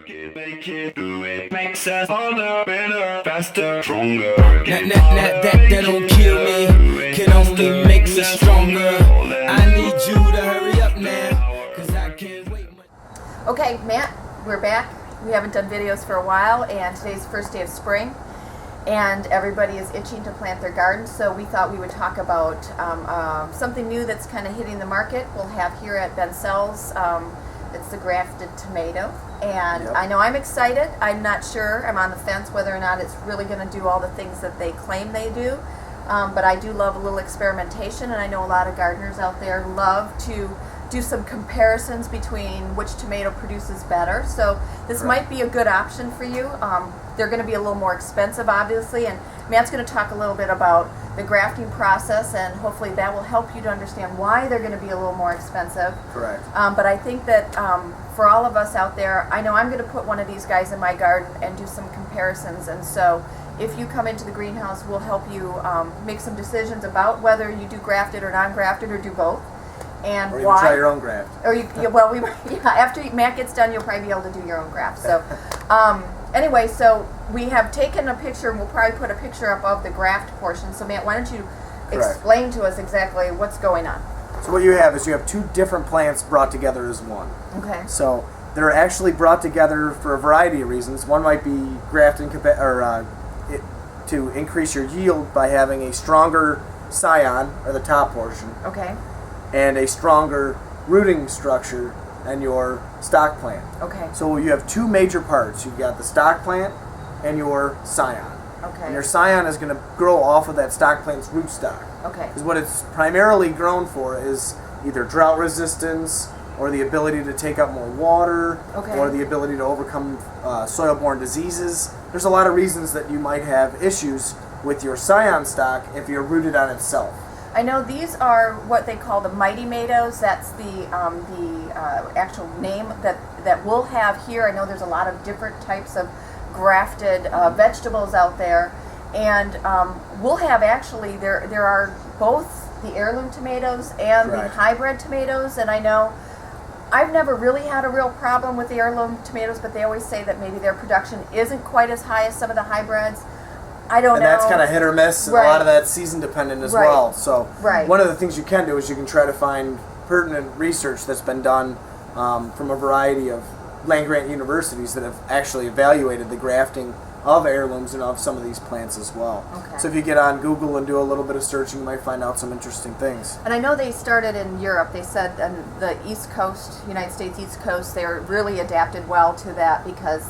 make it, do it, makes us harder, better, faster, stronger. That don't kill me, can only make me stronger. I need you to hurry up now, cause I can't wait. Okay, Matt, we're back. We haven't done videos for a while, and today's the first day of spring, and everybody is itching to plant their gardens, so we thought we would talk about something new that's kind of hitting the market. We'll have here at Ben Sells, it's the grafted tomato, and Yep. I know I'm excited. I'm not sure, I'm on the fence whether or not it's really going to do all the things that they claim they do, but I do love a little experimentation, and I know a lot of gardeners out there love to do some comparisons between which tomato produces better. So this might be a good option for you. They're going to be a little more expensive, obviously, and Matt's going to talk a little bit about the grafting process, and hopefully that will help you to understand why they're going to be a little more expensive. Correct. But I think that for all of us out there, I know I'm going to put one of these guys in my garden and do some comparisons, and so if you come into the greenhouse, we'll help you make some decisions about whether you do grafted or non-grafted or do both. And Or you why? can try your own graft. Or after Matt gets done, you'll probably be able to do your own graft. So, anyway, so we have taken a picture, and we'll probably put a picture up of the graft portion. So, Matt, why don't you explain to us exactly what's going on? So what you have is you have two different plants brought together as one. Okay. So they're actually brought together for a variety of reasons. One might be grafting to increase your yield by having a stronger scion, or the top portion, Okay. and a stronger rooting structure than your stock plant. Okay. So you have two major parts. You've got the stock plant and your scion. Okay. And your scion is going to grow off of that stock plant's rootstock. Okay. Because what it's primarily grown for is either drought resistance, or the ability to take up more water, Okay. or the ability to overcome soil-borne diseases. There's a lot of reasons that you might have issues with your scion stock if you're rooted on itself. I know these are what they call the Mighty Tomatoes. That's the actual name that we'll have here. I know there's a lot of different types of grafted vegetables out there, and we'll have actually there are both the heirloom tomatoes and the Correct. hybrid tomatoes. And I know I've never really had a real problem with the heirloom tomatoes, but they always say that maybe their production isn't quite as high as some of the hybrids. I don't know. And that's kind of hit or miss, and Right. a lot of that's season dependent as Right. well. So Right. one of the things you can do is you can try to find pertinent research that's been done from a variety of land-grant universities that have actually evaluated the grafting of heirlooms and of some of these plants as well. Okay. So if you get on Google and do a little bit of searching, you might find out some interesting things. And I know they started in Europe. They said on the East Coast, United States East Coast, they're really adapted well to that because,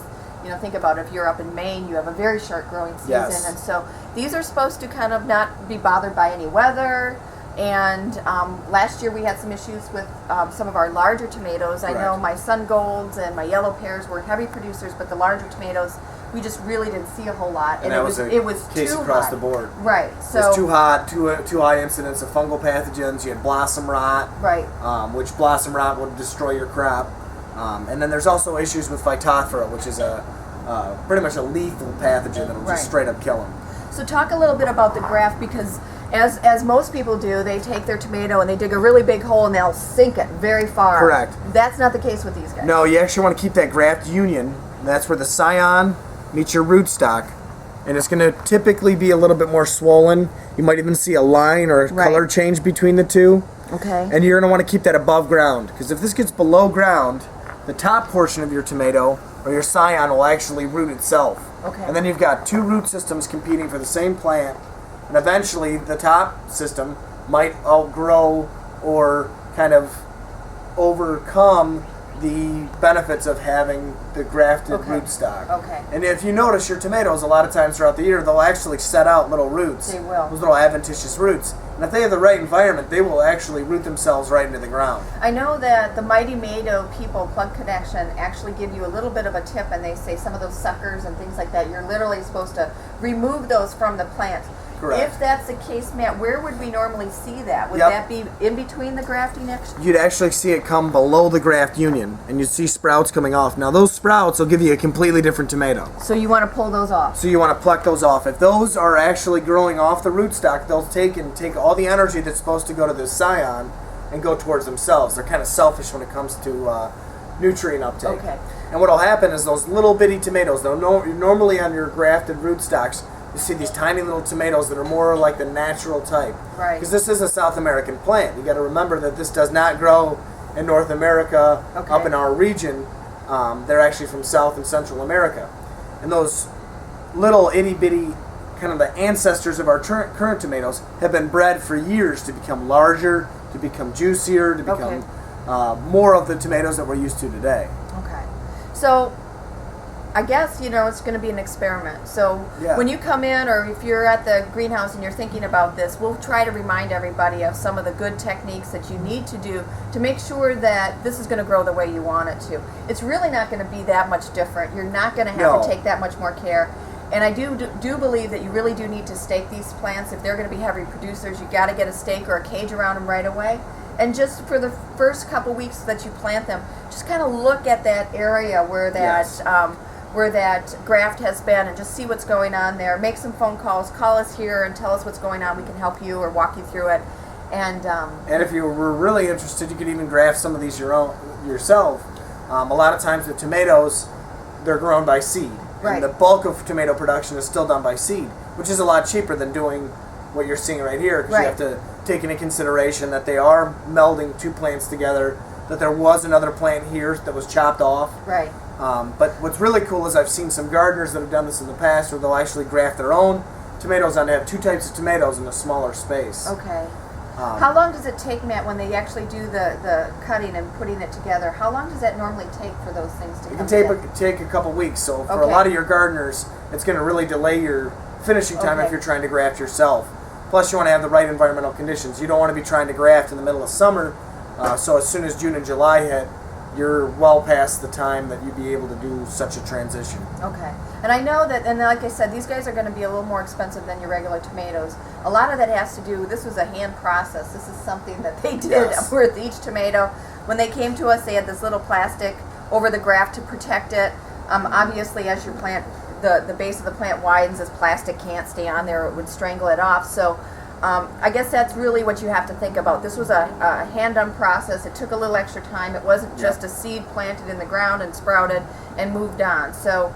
you know, think about if you're up in Maine, you have a very short growing season. Yes. And so these are supposed to kind of not be bothered by any weather. And last year we had some issues with some of our larger tomatoes. I know Correct. my Sun Golds and my Yellow Pears were heavy producers, but the larger tomatoes, we just really didn't see a whole lot. And that was a case too across hot. the board. Right. So It's too hot, too high incidence of fungal pathogens. You had blossom rot, right. which blossom rot would destroy your crop. And then there's also issues with Phytophthora, which is pretty much a lethal pathogen that will Right. just straight up kill them. So talk a little bit about the graft, because as most people do, they take their tomato and they dig a really big hole and they'll sink it very far. Correct. That's not the case with these guys. No, you actually want to keep that graft union. And that's where the scion meets your rootstock. And it's going to typically be a little bit more swollen. You might even see a line or a Right. color change between the two. Okay. And you're going to want to keep that above ground. Because if this gets below ground, the top portion of your tomato or your scion will actually root itself. Okay. And then you've got two root systems competing for the same plant. And eventually the top system might outgrow or kind of overcome the benefits of having the grafted Okay. rootstock. Okay. And if you notice your tomatoes, a lot of times throughout the year, they'll actually set out little roots. They will. Those little adventitious roots. And if they have the right environment, they will actually root themselves right into the ground. I know that the Mighty Tomato people, Plug Connection, actually give you a little bit of a tip, and they say some of those suckers and things like that, you're literally supposed to remove those from the plant. Correct. If that's the case, Matt, where would we normally see that? Would Yep. that be in between the grafting action? You'd actually see it come below the graft union, and you'd see sprouts coming off. Now those sprouts will give you a completely different tomato. So you want to pull those off? So you want to pluck those off. If those are actually growing off the rootstock, they'll take all the energy that's supposed to go to the scion and go towards themselves. They're kind of selfish when it comes to nutrient uptake. Okay. And what'll happen is those little bitty tomatoes, normally on your grafted rootstocks, you see these tiny little tomatoes that are more like the natural type. Right. Because this is a South American plant. You got to remember that this does not grow in North America, Okay. up in our region. They're actually from South and Central America. And those little itty bitty, kind of the ancestors of our current tomatoes, have been bred for years to become larger, to become juicier, to become more of the tomatoes that we're used to today. Okay. So I guess, it's going to be an experiment. So Yeah. when you come in, or if you're at the greenhouse and you're thinking about this, we'll try to remind everybody of some of the good techniques that you need to do to make sure that this is going to grow the way you want it to. It's really not going to be that much different. You're not going to have to take that much more care. And I do believe that you really do need to stake these plants. If they're going to be heavy producers, you got to get a stake or a cage around them right away. And just for the first couple weeks that you plant them, just kind of look at that area where that graft has been, and just see what's going on there. Make some phone calls. Call us here and tell us what's going on. We can help you or walk you through it. And if you were really interested, you could even graft some of these yourself. A lot of times with tomatoes, they're grown by seed. Right. And the bulk of tomato production is still done by seed, which is a lot cheaper than doing what you're seeing right here, because you have to take into consideration that they are melding two plants together, that there was another plant here that was chopped off. Right. But what's really cool is I've seen some gardeners that have done this in the past, where they'll actually graft their own tomatoes on. They have two types of tomatoes in a smaller space. Okay. How long does it take, Matt, when they actually do the cutting and putting it together? How long does that normally take for those things to It come can together? take a couple weeks. So for a lot of your gardeners, it's going to really delay your finishing time if you're trying to graft yourself. Plus, you want to have the right environmental conditions. You don't want to be trying to graft in the middle of summer. So as soon as June and July hit, you're well past the time that you'd be able to do such a transition. Okay. And I know that, and like I said, these guys are going to be a little more expensive than your regular tomatoes. A lot of that has to do, this was a hand process. This is something that they did with each tomato. When they came to us, they had this little plastic over the graft to protect it. Obviously, as your plant, the base of the plant widens, this plastic can't stay on there. It would strangle it off. So I guess that's really what you have to think about. This was a hand-done process. It took a little extra time. It wasn't just a seed planted in the ground and sprouted and moved on. So,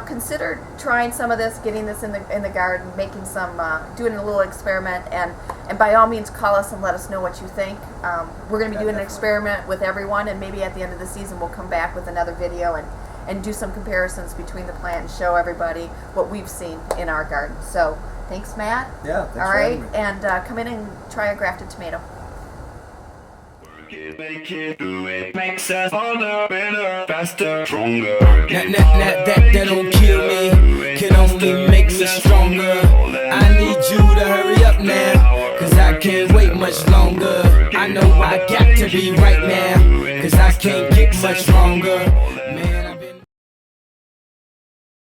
consider trying some of this, getting this in the garden, making some, doing a little experiment, and by all means call us and let us know what you think. We're going to be doing an experiment with everyone, and maybe at the end of the season we'll come back with another video and do some comparisons between the plant and show everybody what we've seen in our garden. So, thanks, Matt. Yeah, thanks all for right, having me. and come in and try a grafted tomato. Make it, do it. Makes us harder, better, faster, stronger. That don't kill me, can only make me stronger. I need you to hurry up now, cause I can't wait much longer. I know I got to be right now, cause I can't get much longer.